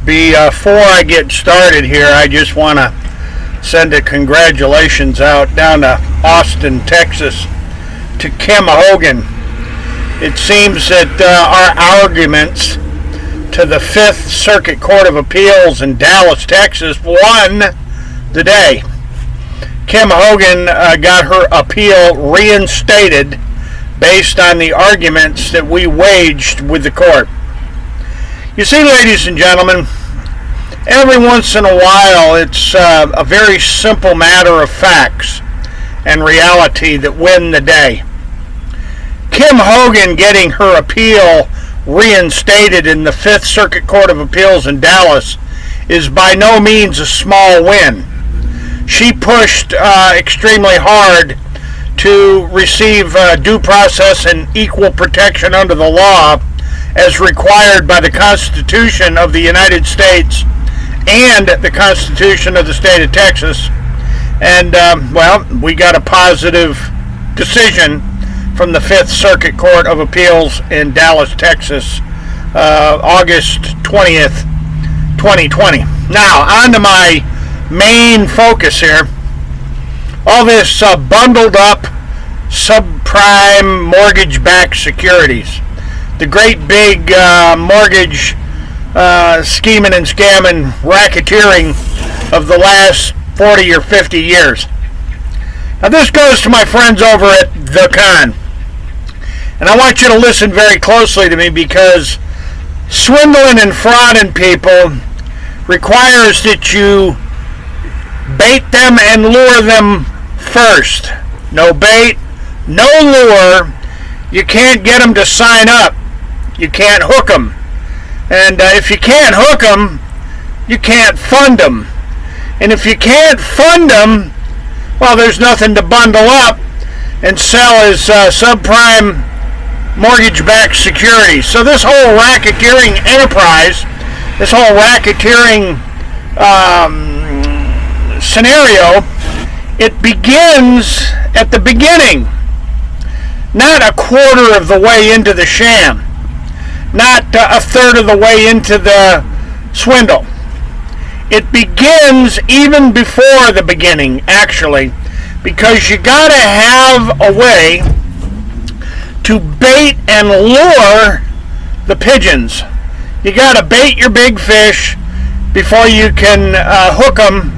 Before I get started here, I just want to send a congratulations out down to Austin, Texas, to Kim Hogan. It seems that our arguments to the Fifth Circuit Court of Appeals in Dallas, Texas, won the day. Kim Hogan got her appeal reinstated based on the arguments that we waged with the court. You see, ladies and gentlemen, every once in a while it's a very simple matter of facts and reality that win the day. Kim Hogan getting her appeal reinstated in the Fifth Circuit Court of Appeals in Dallas is by no means a small win. She pushed extremely hard to receive due process and equal protection under the law as required by the Constitution of the United States and the Constitution of the state of Texas. And, we got a positive decision from the Fifth Circuit Court of Appeals in Dallas, Texas, August 20th, 2020. Now, on to my main focus here. All this bundled up subprime mortgage-backed securities. The great big mortgage scheming and scamming racketeering of the last 40 or 50 years. Now this goes to my friends over at The Con. And I want you to listen very closely to me, because swindling and frauding people requires that you bait them and lure them first. No bait, no lure. You can't get them to sign up. You can't hook them. And if you can't hook them, you can't fund them. And if you can't fund them, well, there's nothing to bundle up and sell as subprime mortgage-backed securities. So this whole racketeering enterprise, this whole racketeering scenario, it begins at the beginning, not a quarter of the way into the sham, not a third of the way into the swindle. It begins even before the beginning, actually, because you got to have a way to bait and lure the pigeons. You got to bait your big fish before you can hook them,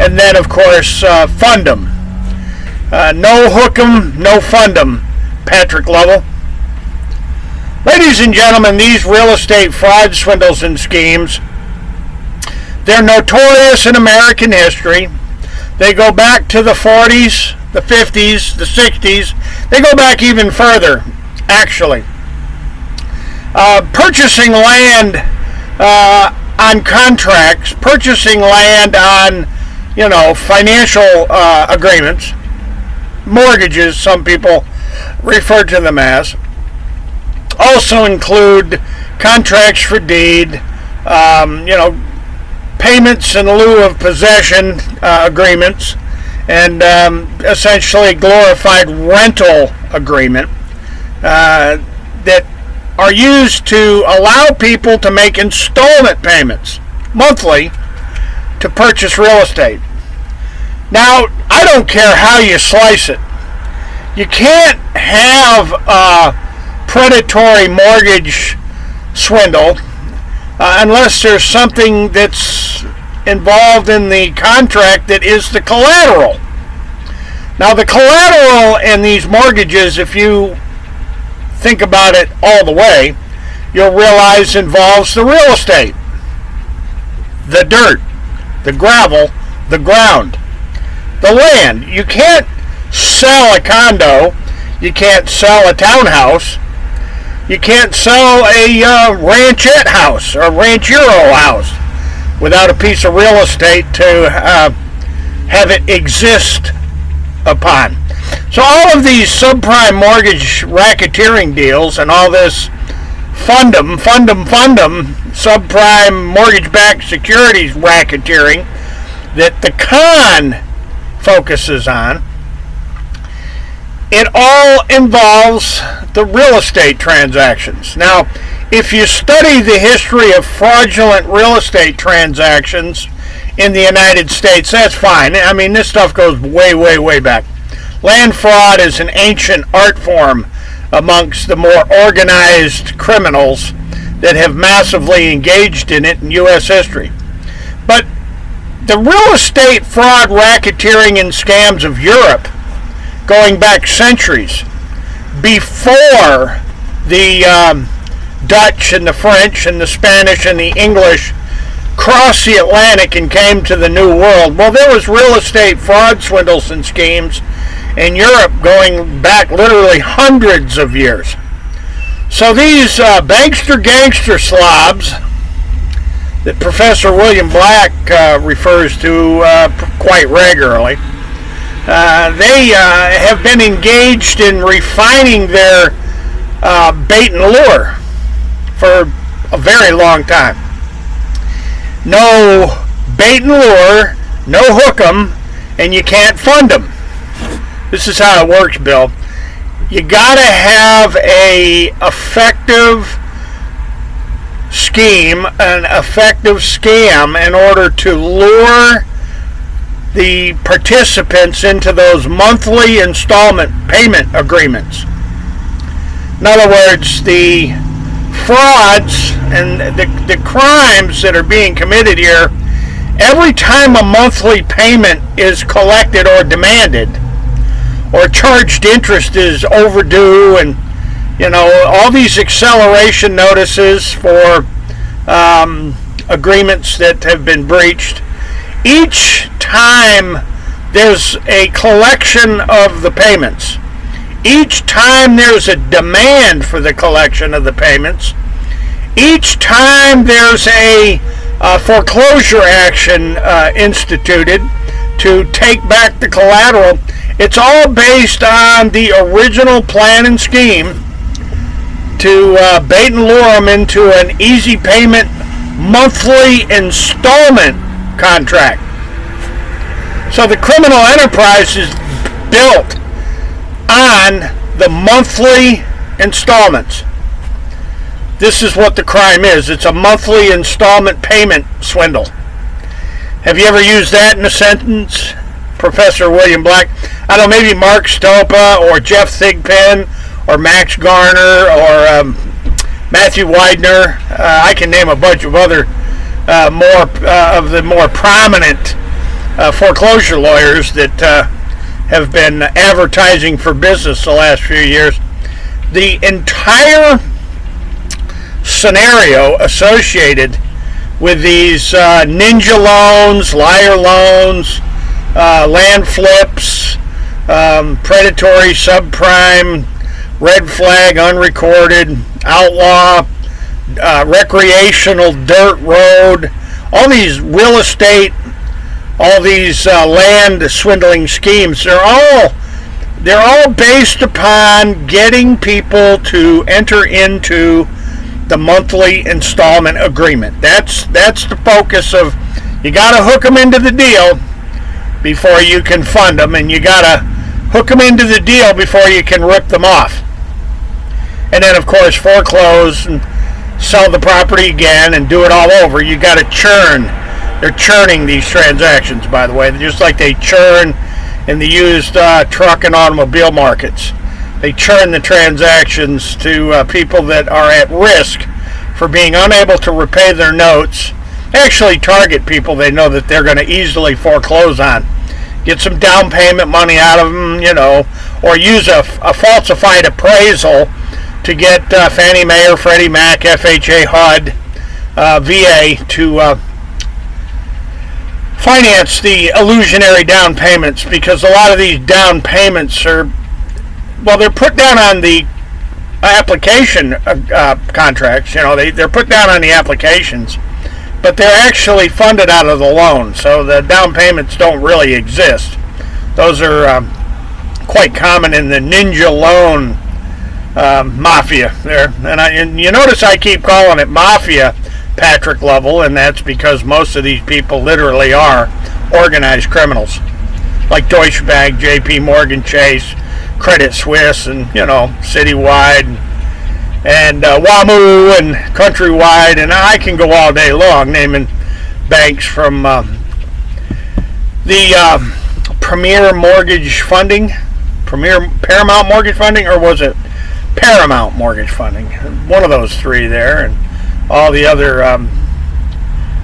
and then, of course, fund them. No hook 'em, no fund 'em, Patrick Lovell. Ladies and gentlemen, these real estate fraud, swindles, and schemes, they're notorious in American history. They go back to the 40s, the 50s, the 60s. They go back even further, actually. Purchasing land on contracts, purchasing land on, financial agreements, mortgages, some people refer to them as, also include contracts for deed, payments in lieu of possession agreements, and essentially glorified rental agreement that are used to allow people to make installment payments monthly to purchase real estate. Now, I don't care how you slice it. You can't have a predatory mortgage swindle unless there's something that's involved in the contract that is the collateral. Now, the collateral in these mortgages, if you think about it all the way, you'll realize involves the real estate, the dirt, the gravel, the ground, the land. You can't sell a condo. You can't sell a townhouse. You can't sell a ranchette house or ranchero house without a piece of real estate to have it exist upon. So all of these subprime mortgage racketeering deals and all this fund 'em, subprime mortgage-backed securities racketeering that the con focuses on, it all involves the real estate transactions. Now, If you study the history of fraudulent real estate transactions in the United States, that's fine. I mean, this stuff goes way, way, way back. Land fraud is an ancient art form amongst the more organized criminals that have massively engaged in it in U.S. history. But the real estate fraud, racketeering, and scams of Europe, going back centuries, before the Dutch and the French and the Spanish and the English crossed the Atlantic and came to the New World, well, there was real estate fraud, swindles, and schemes in Europe going back literally hundreds of years. So these bankster gangster slobs that Professor William Black refers to quite regularly, they have been engaged in refining their bait and lure for a very long time. No bait and lure, no hook 'em, and you can't fund them. This is how it works, Bill. You gotta have a effective scheme, an effective scam in order to lure the participants into those monthly installment payment agreements. In other words, the frauds and the crimes that are being committed here, every time a monthly payment is collected or demanded, or charged interest is overdue, and all these acceleration notices for agreements that have been breached, each time there's a collection of the payments, each time there's a demand for the collection of the payments, each time there's a foreclosure action instituted to take back the collateral, it's all based on the original plan and scheme to bait and lure them into an easy payment monthly installment contract. So the criminal enterprise is built on the monthly installments. This is what the crime is. It's a monthly installment payment swindle. Have you ever used that in a sentence, Professor William Black? I don't know, maybe Mark Stopa or Jeff Thigpen or Max Garner or Matthew Widener. I can name a bunch of other of the more prominent foreclosure lawyers that have been advertising for business the last few years. The entire scenario associated with these ninja loans, liar loans, land flips, predatory, subprime, red flag, unrecorded, outlaw, recreational, dirt road, all these real estate, all these land swindling schemes, they're all based upon getting people to enter into the monthly installment agreement. That's the focus of, you got to hook them into the deal before you can fund them, and you got to hook them into the deal before you can rip them off. And then, of course, foreclose and sell the property again and do it all over. You got to churn. They're churning these transactions, by the way, just like they churn in the used truck and automobile markets. They churn the transactions to people that are at risk for being unable to repay their notes. They actually target people they know that they're going to easily foreclose on. Get some down payment money out of them, or use a falsified appraisal to get Fannie Mae or Freddie Mac, FHA, HUD, VA to finance the illusionary down payments, because a lot of these down payments are, they're put down on the application contracts. They're put down on the applications, but they're actually funded out of the loan, so the down payments don't really exist. Those are quite common in the ninja loan mafia there. And you notice I keep calling it mafia, Patrick Lovell, and that's because most of these people literally are organized criminals, like Deutsche Bank, JP Morgan Chase, Credit Suisse, and Citywide, and WAMU and Countrywide, and I can go all day long naming banks from the Premier Mortgage Funding, Paramount Mortgage Funding, or was it Paramount Mortgage Funding? One of those three there, and all the other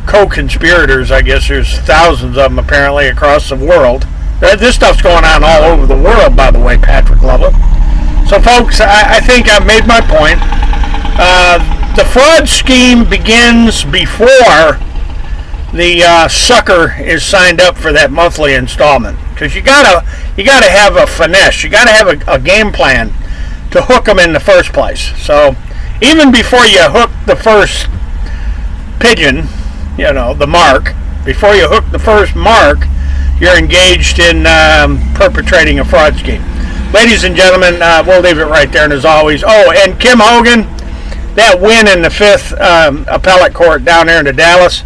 co-conspirators. I guess there's thousands of them apparently across the world. This stuff's going on all over the world, by the way, Patrick Lovell. So, folks, I think I've made my point. The fraud scheme begins before the sucker is signed up for that monthly installment, because you gotta have a finesse. You gotta have a game plan to hook them in the first place. So, even before you hook the first pigeon, the mark, before you hook the first mark, you're engaged in perpetrating a fraud scheme. Ladies and gentlemen, we'll leave it right there. And as always, and Kim Hogan, that win in the 5th appellate court down there in Dallas,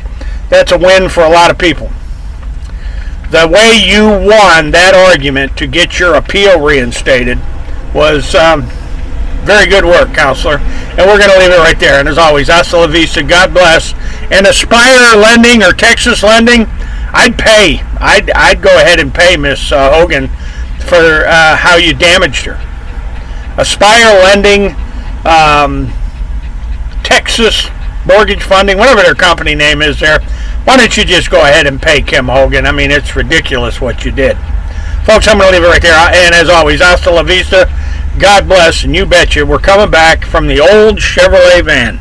that's a win for a lot of people. The way you won that argument to get your appeal reinstated was very good work, counselor. And we're going to leave it right there. And as always, hasta la vista, God bless. And Aspire Lending or Texas Lending, I'd pay. I'd go ahead and pay Miss Hogan for how you damaged her. Aspire Lending, Texas Mortgage Funding, whatever their company name is there, why don't you just go ahead and pay Kim Hogan? I mean, it's ridiculous what you did. Folks, I'm going to leave it right there. And as always, hasta la vista, God bless, and you betcha we're coming back from the old Chevrolet van.